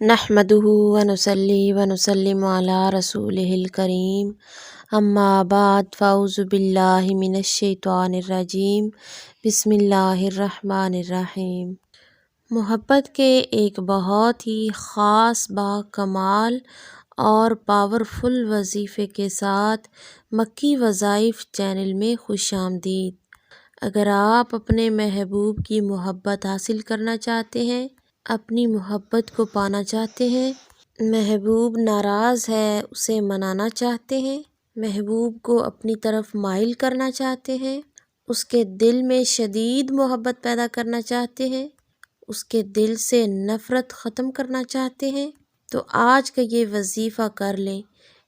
نحمدہ ونصلی ونسلم علی رسولہ الکریم، اما بعد فاعوذ باللہ من الشیطان الرجیم، بسم اللہ الرحمن الرحیم۔ محبت کے ایک بہت ہی خاص با کمال اور پاورفل وظیفے کے ساتھ مکی وظائف چینل میں خوش آمدید۔ اگر آپ اپنے محبوب کی محبت حاصل کرنا چاہتے ہیں، اپنی محبت کو پانا چاہتے ہیں، محبوب ناراض ہے اسے منانا چاہتے ہیں، محبوب کو اپنی طرف مائل کرنا چاہتے ہیں، اس کے دل میں شدید محبت پیدا کرنا چاہتے ہیں، اس کے دل سے نفرت ختم کرنا چاہتے ہیں، تو آج کا یہ وظیفہ کر لیں۔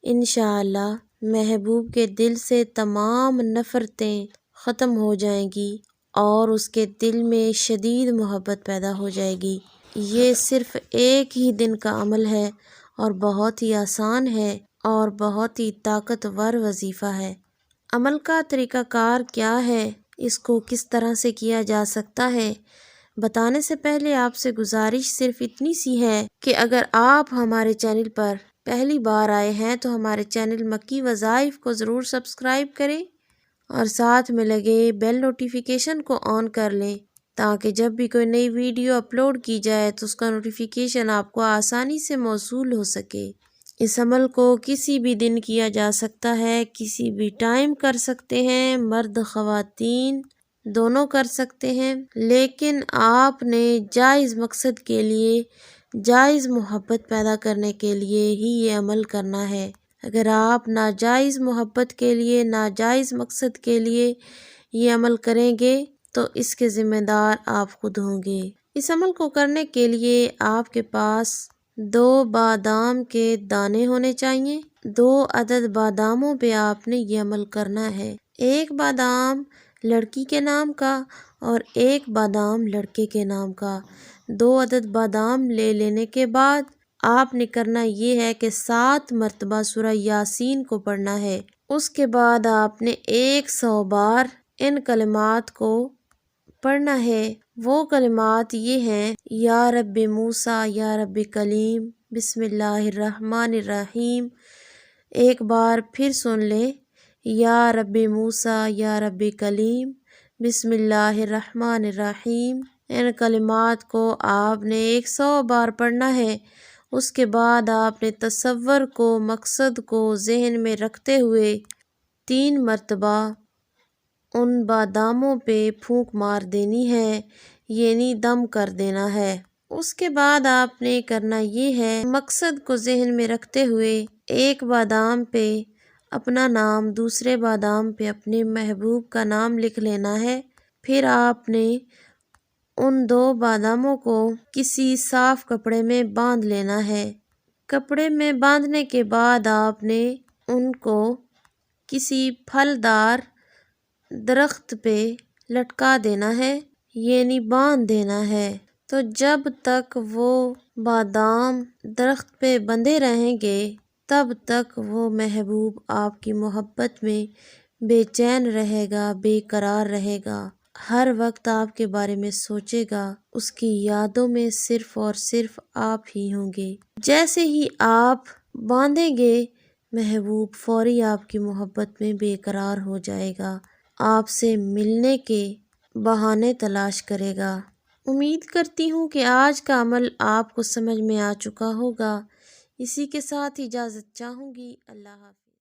انشاءاللہ محبوب کے دل سے تمام نفرتیں ختم ہو جائیں گی اور اس کے دل میں شدید محبت پیدا ہو جائے گی۔ یہ صرف ایک ہی دن کا عمل ہے اور بہت ہی آسان ہے اور بہت ہی طاقتور وظیفہ ہے۔ عمل کا طریقہ کار کیا ہے، اس کو کس طرح سے کیا جا سکتا ہے، بتانے سے پہلے آپ سے گزارش صرف اتنی سی ہے کہ اگر آپ ہمارے چینل پر پہلی بار آئے ہیں تو ہمارے چینل مکی وظائف کو ضرور سبسکرائب کریں اور ساتھ میں لگے بیل نوٹیفیکیشن کو آن کر لیں تاکہ جب بھی کوئی نئی ویڈیو اپلوڈ کی جائے تو اس کا نوٹیفیکیشن آپ کو آسانی سے موصول ہو سکے۔ اس عمل کو کسی بھی دن کیا جا سکتا ہے، کسی بھی ٹائم کر سکتے ہیں، مرد خواتین دونوں کر سکتے ہیں، لیکن آپ نے جائز مقصد کے لیے، جائز محبت پیدا کرنے کے لیے ہی یہ عمل کرنا ہے۔ اگر آپ ناجائز محبت کے لیے، ناجائز مقصد کے لیے یہ عمل کریں گے تو اس کے ذمہ دار آپ خود ہوں گے۔ اس عمل کو کرنے کے لیے آپ کے پاس 2 بادام کے دانے ہونے چاہیے۔ 2 عدد باداموں پہ آپ نے یہ عمل کرنا ہے۔ 1 بادام لڑکی کے نام کا اور 1 بادام لڑکے کے نام کا۔ 2 عدد بادام لے لینے کے بعد آپ نے کرنا یہ ہے کہ 7 مرتبہ سورہ یاسین کو پڑھنا ہے۔ اس کے بعد آپ نے 100 بار ان کلمات کو پڑھنا ہے۔ وہ کلمات یہ ہیں: یا رب موسیٰ یا رب کلیم، بسم اللہ الرحمن الرحیم۔ ایک بار پھر سن لیں: یا رب موسیٰ یا رب کلیم، بسم اللہ الرحمن الرحیم۔ ان کلمات کو آپ نے 100 بار پڑھنا ہے۔ اس کے بعد آپ نے تصور کو، مقصد کو ذہن میں رکھتے ہوئے 3 مرتبہ ان باداموں پہ پھونک مار دینی ہے، یعنی دم کر دینا ہے۔ اس کے بعد آپ نے کرنا یہ ہے، مقصد کو ذہن میں رکھتے ہوئے 1 بادام پہ اپنا نام، دوسرے بادام پہ اپنے محبوب کا نام لکھ لینا ہے۔ پھر آپ نے ان 2 باداموں کو کسی صاف کپڑے میں باندھ لینا ہے۔ کپڑے میں باندھنے کے بعد آپ نے ان کو کسی پھلدار درخت پہ لٹکا دینا ہے، یعنی باندھ دینا ہے۔ تو جب تک وہ بادام درخت پہ بندھے رہیں گے تب تک وہ محبوب آپ کی محبت میں بے چین رہے گا، بے قرار رہے گا، ہر وقت آپ کے بارے میں سوچے گا، اس کی یادوں میں صرف اور صرف آپ ہی ہوں گے۔ جیسے ہی آپ باندھیں گے محبوب فوری آپ کی محبت میں بے قرار ہو جائے گا، آپ سے ملنے کے بہانے تلاش کرے گا۔ امید کرتی ہوں کہ آج کا عمل آپ کو سمجھ میں آ چکا ہوگا۔ اسی کے ساتھ اجازت چاہوں گی۔ اللہ حافظ۔